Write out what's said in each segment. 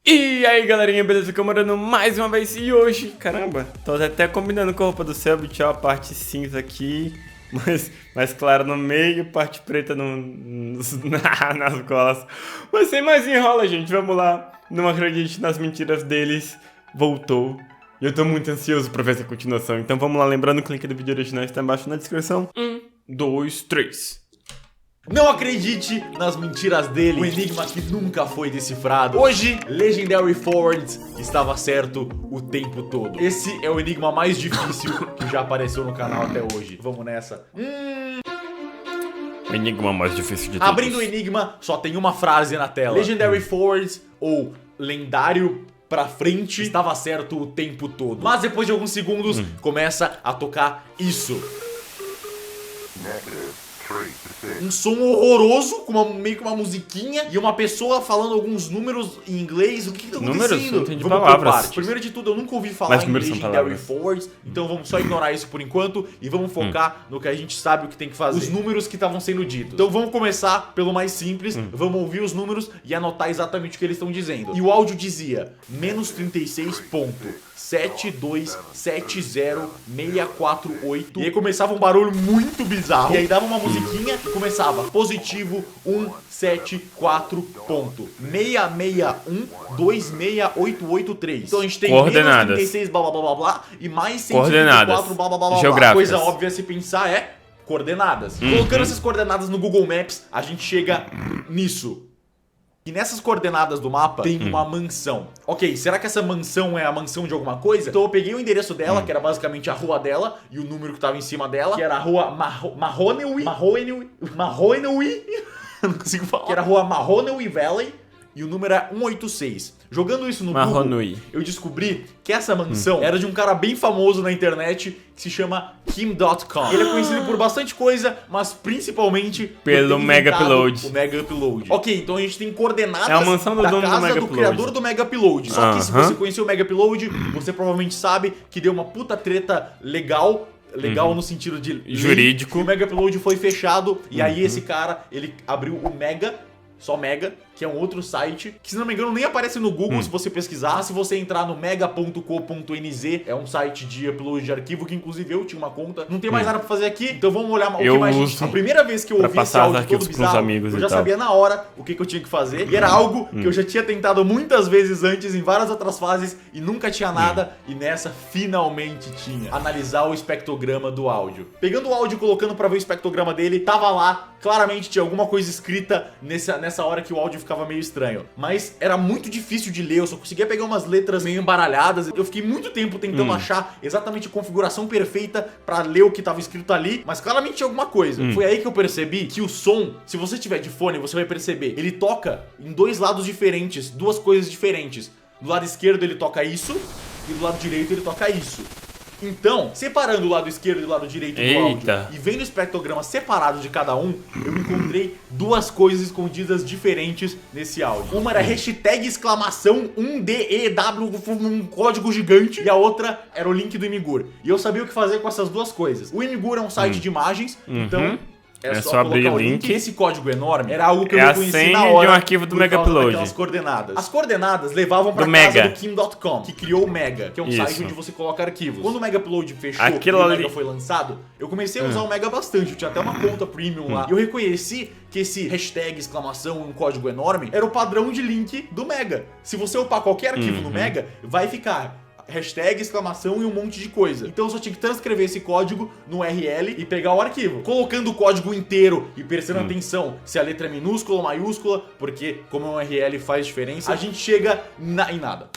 E aí galerinha, beleza? Comemorando mais uma vez. E hoje, caramba, tô até combinando com a roupa do Cellbit, ó, a parte cinza aqui, mais clara no meio, parte preta nas golas. Mas sem mais enrola, gente, vamos lá. Não acredite nas mentiras deles, voltou. E eu tô muito ansioso pra ver essa continuação. Então vamos lá, lembrando que o link do vídeo original está embaixo na descrição. 1, 2, 3. Não acredite nas mentiras dele, o enigma que nunca foi decifrado. Hoje, Legendary Forwards estava certo o tempo todo. Esse é o enigma mais difícil que já apareceu no canal até hoje. Vamos nessa. O enigma mais difícil de todos. Abrindo o enigma, só tem uma frase na tela. Legendary Forwards, ou lendário pra frente, estava certo o tempo todo. Mas depois de alguns segundos, começa a tocar isso. Um som horroroso, com meio que uma musiquinha e uma pessoa falando alguns números em inglês. O que tá acontecendo? Números? Não entendi vamos palavras. por partes. Primeiro de tudo, eu nunca ouvi falar em Legendary Forwards, então vamos só ignorar isso por enquanto e vamos focar no que a gente sabe o que tem que fazer. Os números que estavam sendo ditos. Então vamos começar pelo mais simples, vamos ouvir os números e anotar exatamente o que eles estão dizendo. E o áudio dizia, menos 36.7270648. E aí começava um barulho muito bizarro. E aí dava uma musiquinha e começava positivo 174 ponto 661-26883. Então a gente tem coordenadas. menos 36 blá blá blá blá e mais 154 blá blá blá blá. geográficas. Coisa óbvia a se pensar é coordenadas. Colocando essas coordenadas no Google Maps, a gente chega nisso. E nessas coordenadas do mapa tem uma mansão. Ok, será que essa mansão é a mansão de alguma coisa? Então eu peguei o endereço dela, que era basicamente a rua dela, e o número que tava em cima dela, que era a rua Mahoney, não consigo falar. Que era a rua Mahoney Valley, e o número é 186. Jogando isso no Google, eu descobri que essa mansão era de um cara bem famoso na internet que se chama Kim.com. Ele é conhecido por bastante coisa, mas principalmente pelo Mega Upload. O Mega Upload. Ok, então a gente tem coordenadas é a mansão do da dono casa do Mega do criador do Mega Upload. Só que se você conheceu o Mega Upload, você provavelmente sabe que deu uma puta treta legal no sentido de jurídico. O Mega Upload foi fechado e aí esse cara, ele abriu o Mega, só Mega, que é um outro site, que se não me engano nem aparece no Google se você pesquisar. Se você entrar no mega.co.nz, é um site de upload de arquivo, que inclusive eu tinha uma conta. Não tem mais nada pra fazer aqui, então vamos olhar o que mais gente... A primeira vez que eu ouvi esse áudio todo bizarro, eu já sabia na hora o que eu tinha que fazer. E era algo que eu já tinha tentado muitas vezes antes, em várias outras fases, e nunca tinha nada. E nessa, finalmente tinha. Analisar o espectrograma do áudio. Pegando o áudio e colocando pra ver o espectrograma dele, tava lá, claramente tinha alguma coisa escrita nessa hora que o áudio ficava meio estranho. Mas era muito difícil de ler, eu só conseguia pegar umas letras meio embaralhadas. Eu fiquei muito tempo tentando achar exatamente a configuração perfeita pra ler o que tava escrito ali, mas claramente tinha alguma coisa. Foi aí que eu percebi que o som, se você tiver de fone, você vai perceber, ele toca em dois lados diferentes, duas coisas diferentes. Do lado esquerdo ele toca isso, e do lado direito ele toca isso. Então, separando o lado esquerdo e o lado direito do áudio e vendo o espectrograma separado de cada um, eu encontrei duas coisas escondidas diferentes nesse áudio. Uma era hashtag exclamação 1DEW, um código gigante, e a outra era o link do Imgur. E eu sabia o que fazer com essas duas coisas. O Imgur é um site de imagens, então... É só abrir o link. Esse código enorme era algo que eu reconheci na hora. De um arquivo do Mega Upload. As coordenadas. As coordenadas levavam pra casa do Kim.com, que criou o Mega, que é um site onde você coloca arquivos. Quando o Mega Upload fechou e o Mega foi lançado, eu comecei a usar o Mega bastante. Eu tinha até uma conta premium lá. E eu reconheci que esse hashtag exclamação e um código enorme era o padrão de link do Mega. Se você upar qualquer arquivo no Mega, vai ficar hashtag, exclamação e um monte de coisa. Então eu só tinha que transcrever esse código no URL e pegar o arquivo. Colocando o código inteiro e prestando atenção se a letra é minúscula ou maiúscula, porque como um URL faz diferença, a gente chega em nada.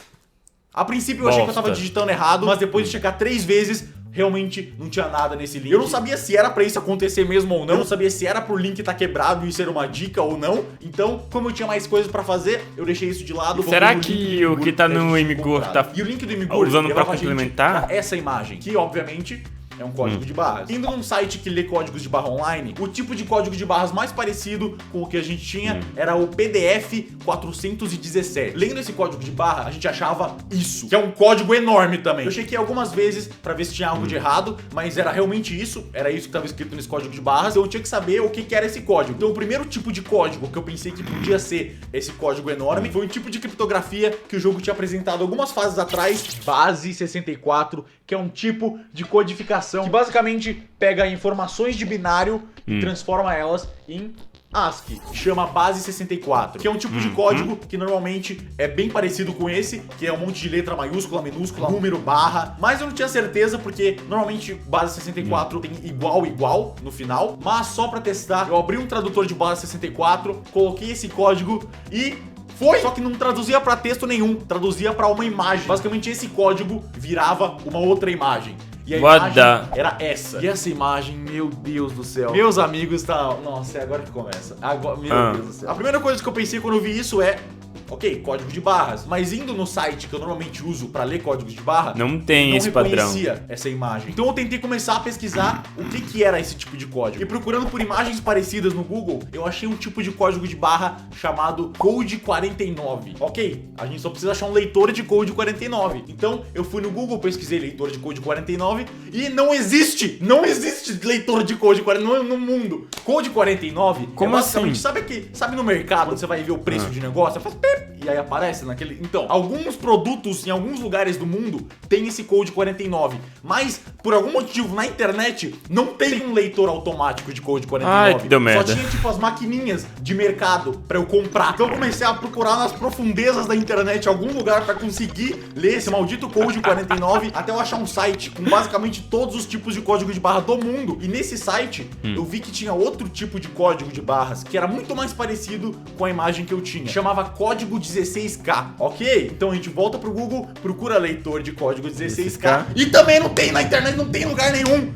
A princípio eu achei que eu tava digitando errado, mas depois de checar 3 vezes, realmente não tinha nada nesse link. Eu não sabia se era pra isso acontecer mesmo ou não. Eu não sabia se era pro link tá quebrado e isso era uma dica ou não. Então, como eu tinha mais coisas pra fazer, eu deixei isso de lado. Será que o que tá no Imgur tá e o link do Imgur usando pra complementar? Essa imagem, que obviamente é um código de barras. Indo num site que lê códigos de barra online, o tipo de código de barras mais parecido com o que a gente tinha era o PDF 417. Lendo esse código de barra, a gente achava isso, que é um código enorme também. Eu chequei algumas vezes pra ver se tinha algo de errado, mas era realmente isso, era isso que estava escrito nesse código de barras, então eu tinha que saber o que era esse código. Então o primeiro tipo de código que eu pensei que podia ser esse código enorme foi um tipo de criptografia que o jogo tinha apresentado algumas fases atrás, Base 64, que é um tipo de codificação que basicamente pega informações de binário e transforma elas em ASCII, chama Base 64, que é um tipo de código que normalmente é bem parecido com esse, que é um monte de letra maiúscula, minúscula, número, barra, mas eu não tinha certeza porque normalmente Base 64 tem igual no final, mas só pra testar, eu abri um tradutor de Base 64, coloquei esse código e foi! Só que não traduzia pra texto nenhum, traduzia pra uma imagem. Basicamente esse código virava uma outra imagem. E a imagem era essa. E essa imagem, meu Deus do céu. Meus amigos, tá... Nossa, é agora que começa. Agora, meu Deus do céu. A primeira coisa que eu pensei quando eu vi isso é... Ok, código de barras, mas indo no site que eu normalmente uso pra ler códigos de barra, não tem esse padrão. Não reconhecia essa imagem. Então eu tentei começar a pesquisar o que era esse tipo de código. E procurando por imagens parecidas no Google, eu achei um tipo de código de barra chamado Code 49. Ok, a gente só precisa achar um leitor de Code 49. Então eu fui no Google, pesquisei leitor de Code 49 e não existe leitor de Code 49 no mundo. Code 49 Como assim? Sabe no mercado, quando você vai ver o preço de negócio, você faz e aí aparece naquele... Então, alguns produtos em alguns lugares do mundo tem esse Code 49, mas por algum motivo na internet não tem um leitor automático de Code 49. Ai, que deu merda. Só tinha tipo as maquininhas de mercado pra eu comprar. Então eu comecei a procurar nas profundezas da internet algum lugar pra conseguir ler esse maldito Code 49 até eu achar um site com basicamente todos os tipos de código de barra do mundo. E nesse site eu vi que tinha outro tipo de código de barras que era muito mais parecido com a imagem que eu tinha. Chamava Código 16K, ok? Então a gente volta pro Google, procura leitor de código 16K e também não tem na internet, não tem em lugar nenhum.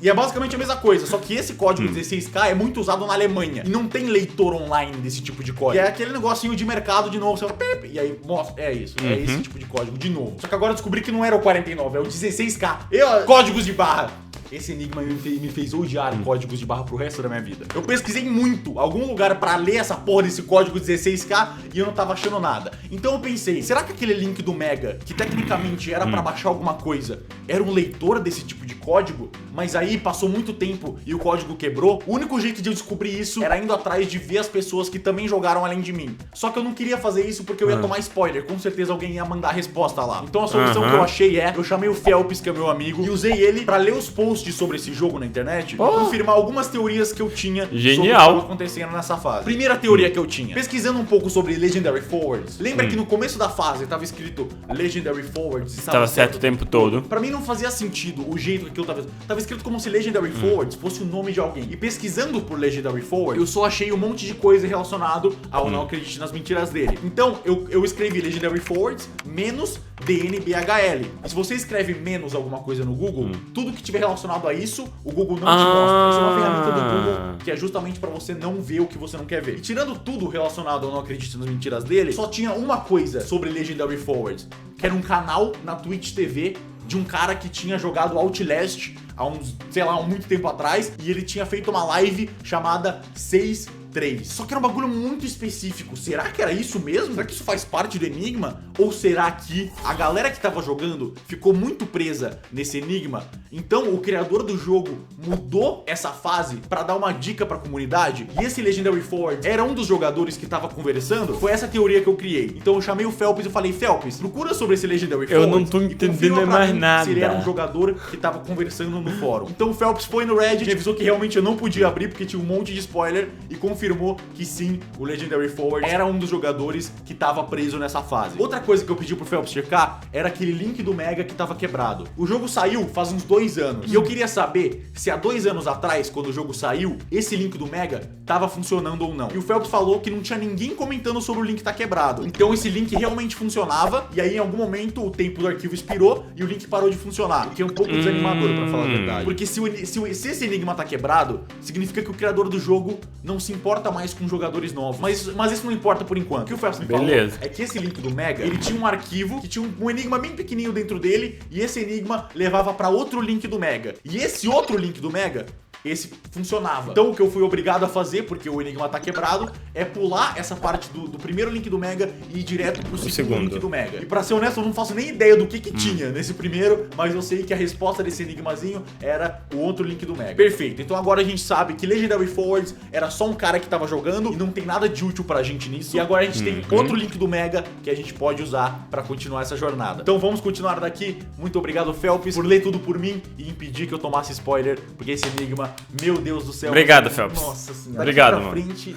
E é basicamente a mesma coisa, só que esse código 16K é muito usado na Alemanha e não tem leitor online desse tipo de código. E é aquele negocinho de mercado de novo, você fala, e aí mostra, é isso, é esse tipo de código de novo. Só que agora eu descobri que não era o 49, é o 16K. Códigos de barra. Esse enigma me fez odiar códigos de barra pro resto da minha vida. Eu pesquisei muito, algum lugar pra ler essa porra desse código 16K e eu não tava achando nada. Então eu pensei, será que aquele link do Mega, que tecnicamente era pra baixar alguma coisa, era um leitor desse tipo de código? Mas aí passou muito tempo e o código quebrou. O único jeito de eu descobrir isso era indo atrás de ver as pessoas que também jogaram além de mim. Só que eu não queria fazer isso porque eu ia tomar spoiler. Com certeza alguém ia mandar a resposta lá. Então a solução que eu achei eu chamei o Felps, que é meu amigo, e usei ele pra ler os posts sobre esse jogo na internet e confirmar algumas teorias que eu tinha sobre o que estava acontecendo nessa fase. Primeira teoria que eu tinha, pesquisando um pouco sobre Legendary Forwards. Lembra que no começo da fase tava escrito Legendary Forwards? Estava certo o tempo todo. Pra mim não fazia sentido o jeito que aquilo tava escrito como se Legendary Forwards fosse o nome de alguém. E pesquisando por Legendary Forward, eu só achei um monte de coisa relacionado ao não acredite nas mentiras dele. Então eu escrevi Legendary Forwards menos DNBHL. E se você escreve menos alguma coisa no Google, tudo que tiver relacionado a isso, o Google não te mostra. Isso é uma ferramenta do Google que é justamente pra você não ver o que você não quer ver. E tirando tudo relacionado ao não acredite nas mentiras dele, só tinha uma coisa sobre Legendary Forwards, que era um canal na Twitch TV de um cara que tinha jogado Outlast há uns, sei lá, muito tempo atrás, e ele tinha feito uma live chamada 6-3. Só que era um bagulho muito específico. Será que era isso mesmo? Será que isso faz parte do enigma? Ou será que a galera que tava jogando ficou muito presa nesse enigma? Então o criador do jogo mudou essa fase pra dar uma dica pra comunidade? E esse Legendary Forward era um dos jogadores que tava conversando? Foi essa teoria que eu criei. Então eu chamei o Felps e falei, Felps, procura sobre esse Legendary Forward. Eu não tô entendendo mais nada. Se ele era um jogador que tava conversando no fórum. Então o Felps foi no Reddit e avisou que realmente eu não podia abrir porque tinha um monte de spoiler e confirmou que sim, o Legendary Forward era um dos jogadores que tava preso nessa fase. Outra coisa que eu pedi pro Felps checar era aquele link do Mega que tava quebrado. O jogo saiu faz uns 2 anos e eu queria saber se há 2 anos atrás, quando o jogo saiu, esse link do Mega tava funcionando ou não. E o Felps falou que não tinha ninguém comentando sobre o link tá quebrado. Então esse link realmente funcionava e aí em algum momento o tempo do arquivo expirou e o link parou de funcionar. O que é um pouco desanimador, pra falar a verdade. Porque se esse enigma tá quebrado, significa que o criador do jogo não se importa importa mais com jogadores novos. Mas isso não importa por enquanto. O que o Phelps me falou é que esse link do Mega, ele tinha um arquivo que tinha um enigma bem pequenininho dentro dele, e esse enigma levava pra outro link do Mega. E esse outro link do Mega, esse funcionava. Então o que eu fui obrigado a fazer, porque o enigma tá quebrado, é pular essa parte do primeiro link do Mega e ir direto pro segundo link do Mega. E pra ser honesto, eu não faço nem ideia do que tinha nesse primeiro, mas eu sei que a resposta desse enigmazinho era o outro link do Mega. Perfeito, então agora a gente sabe que Legendary Forwards era só um cara que tava jogando e não tem nada de útil pra gente nisso. E agora a gente tem outro link do Mega que a gente pode usar pra continuar essa jornada. Então vamos continuar daqui. Muito obrigado, Phelps, por ler tudo por mim e impedir que eu tomasse spoiler, porque esse enigma, meu Deus do céu. Obrigado, Phelps. Nossa senhora. Obrigado, mano. Frente,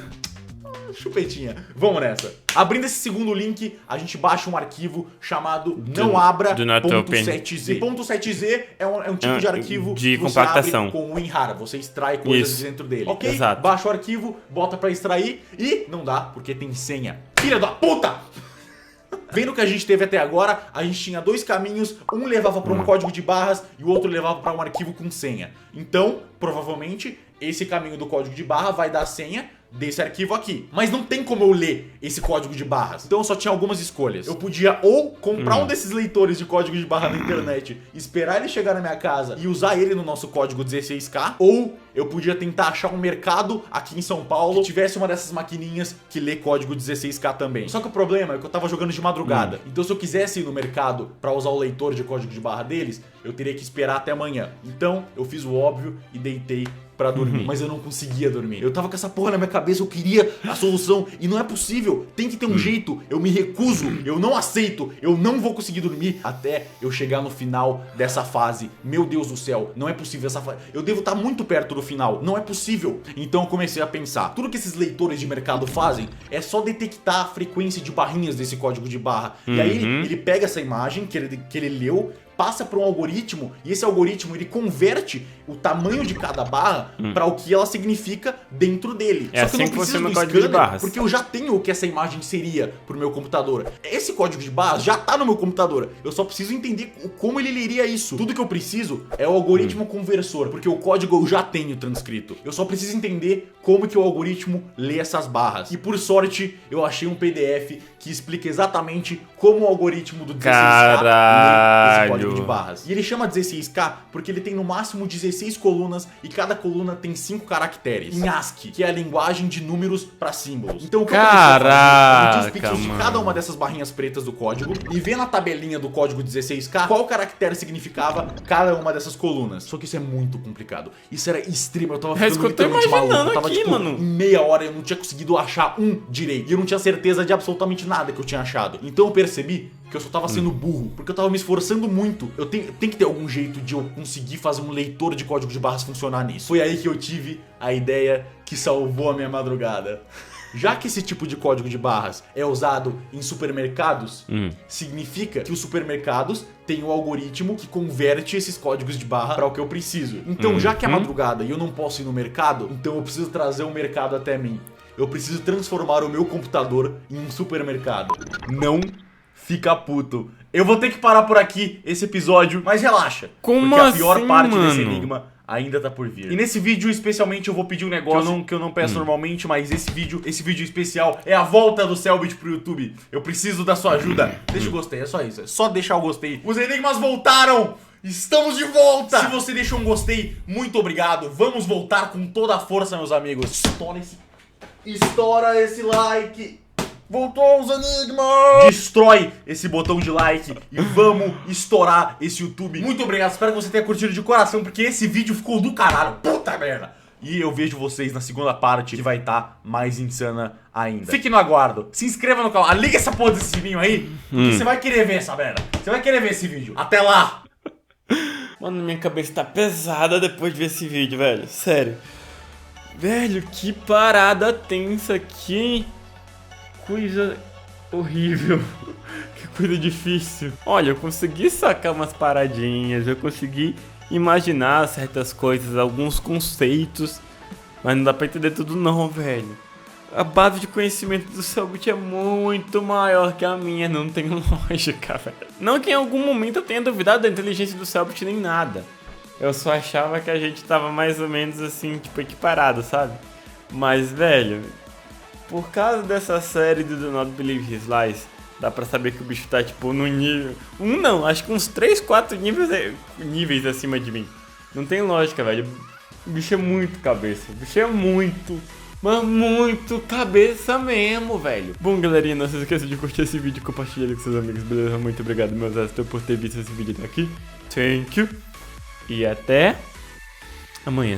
chupetinha. Vamos nessa. Abrindo esse segundo link, a gente baixa um arquivo chamado nãoabra.7z. E .7z é um tipo de arquivo de que você compactação abre com o WinRAR. Você extrai coisas de dentro dele. Ok? Exato. Baixa o arquivo, bota pra extrair e não dá, porque tem senha. Filha da puta! Vendo o que a gente teve até agora, a gente tinha dois caminhos, um levava para um código de barras e o outro levava para um arquivo com senha. Então, provavelmente, esse caminho do código de barra vai dar a senha desse arquivo aqui. Mas não tem como eu ler esse código de barras. Então eu só tinha algumas escolhas. Eu podia ou comprar um desses leitores de código de barra na internet, esperar ele chegar na minha casa e usar ele no nosso código 16K, ou eu podia tentar achar um mercado aqui em São Paulo que tivesse uma dessas maquininhas que lê código 16K também. Só que o problema é que eu tava jogando de madrugada. Então se eu quisesse ir no mercado pra usar o leitor de código de barra deles, eu teria que esperar até amanhã. Então eu fiz o óbvio e deitei pra dormir, mas eu não conseguia dormir. Eu tava com essa porra na minha cabeça, eu queria a solução e não é possível, tem que ter um jeito. Eu me recuso, eu não aceito, eu não vou conseguir dormir até eu chegar no final dessa fase. Meu Deus do céu, não é possível essa fase. Eu devo estar muito perto do final, não é possível. Então eu comecei a pensar, tudo que esses leitores de mercado fazem é só detectar a frequência de barrinhas desse código de barra. E aí ele pega essa imagem que ele leu, passa para um algoritmo e esse algoritmo ele converte o tamanho de cada barra para o que ela significa dentro dele. É Só que assim eu não preciso no do código de barras. porque eu já tenho o que essa imagem seria pro meu computador. Esse código de barras já tá no meu computador. Eu só preciso entender como ele leria isso. Tudo que eu preciso é o algoritmo conversor, porque o código eu já tenho transcrito. Eu só preciso entender como que o algoritmo lê essas barras. E por sorte, eu achei um PDF que explica exatamente como o algoritmo do 16K lê esse código de barras. E ele chama 16K porque ele tem no máximo 16 colunas e cada coluna tem 5 caracteres em ASCII, que é a linguagem de números para símbolos. Então o que eu comecei a fazer? Eu medi os pixels de cada uma dessas barrinhas pretas do código e ver na tabelinha do código 16K qual caractere significava cada uma dessas colunas. Só que isso é muito complicado. Isso era extremo, eu tava ficando literalmente maluco. Eu tava aqui, mano. Em meia hora eu não tinha conseguido achar um direito. E eu não tinha certeza de absolutamente nada que eu tinha achado. Então eu percebi que eu só tava sendo burro, porque eu tava me esforçando muito. Eu tenho que ter algum jeito de eu conseguir fazer um leitor de código de barras funcionar nisso. Foi aí que eu tive a ideia que salvou a minha madrugada. Já que esse tipo de código de barras é usado em supermercados, significa que os supermercados têm um algoritmo que converte esses códigos de barra para o que eu preciso. Então, já que é madrugada e eu não posso ir no mercado, então eu preciso trazer o mercado até mim. Eu preciso transformar o meu computador em um supermercado. Não fica puto. Eu vou ter que parar por aqui esse episódio, mas relaxa. Como porque a pior assim, parte mano? desse enigma ainda tá por vir. E nesse vídeo, especialmente, eu vou pedir um negócio que eu não peço normalmente, mas esse vídeo especial é a volta do Cellbit pro YouTube. Eu preciso da sua ajuda. Deixa o gostei, é só isso. É só deixar o gostei. Os enigmas voltaram! Estamos de volta! Se você deixou um gostei, muito obrigado. Vamos voltar com toda a força, meus amigos. Estoura esse like. Voltou os enigmas! Destrói esse botão de like e vamos estourar esse YouTube. Muito obrigado, espero que você tenha curtido de coração, porque esse vídeo ficou do caralho. Puta merda! E eu vejo vocês na segunda parte, que vai estar mais insana ainda. Fique no aguardo, se inscreva no canal, liga essa porra desse sininho aí, porque você vai querer ver essa merda. Você vai querer ver esse vídeo. Até lá! Mano, minha cabeça tá pesada depois de ver esse vídeo, velho. Sério. Velho, que parada tensa aqui, hein? Coisa horrível. Que coisa difícil. Olha, eu consegui sacar umas paradinhas, eu consegui imaginar certas coisas, alguns conceitos, mas não dá pra entender tudo não, velho. A base de conhecimento do Cellbit é muito maior que a minha, não tem lógica, velho. Não que em algum momento eu tenha duvidado da inteligência do Cellbit nem nada. Eu só achava que a gente tava mais ou menos assim, tipo, equiparado, sabe? Mas, velho, por causa dessa série do Not Believe His Lies, dá pra saber que o bicho tá, tipo, no nível... acho que uns 3, 4 níveis acima de mim. Não tem lógica, velho. O bicho é muito cabeça. O bicho é muito, mas muito cabeça mesmo, velho. Bom, galerinha, não se esqueça de curtir esse vídeo e compartilhar ele com seus amigos, beleza? Muito obrigado, meus astros, por ter visto esse vídeo até aqui. Thank you. E até amanhã.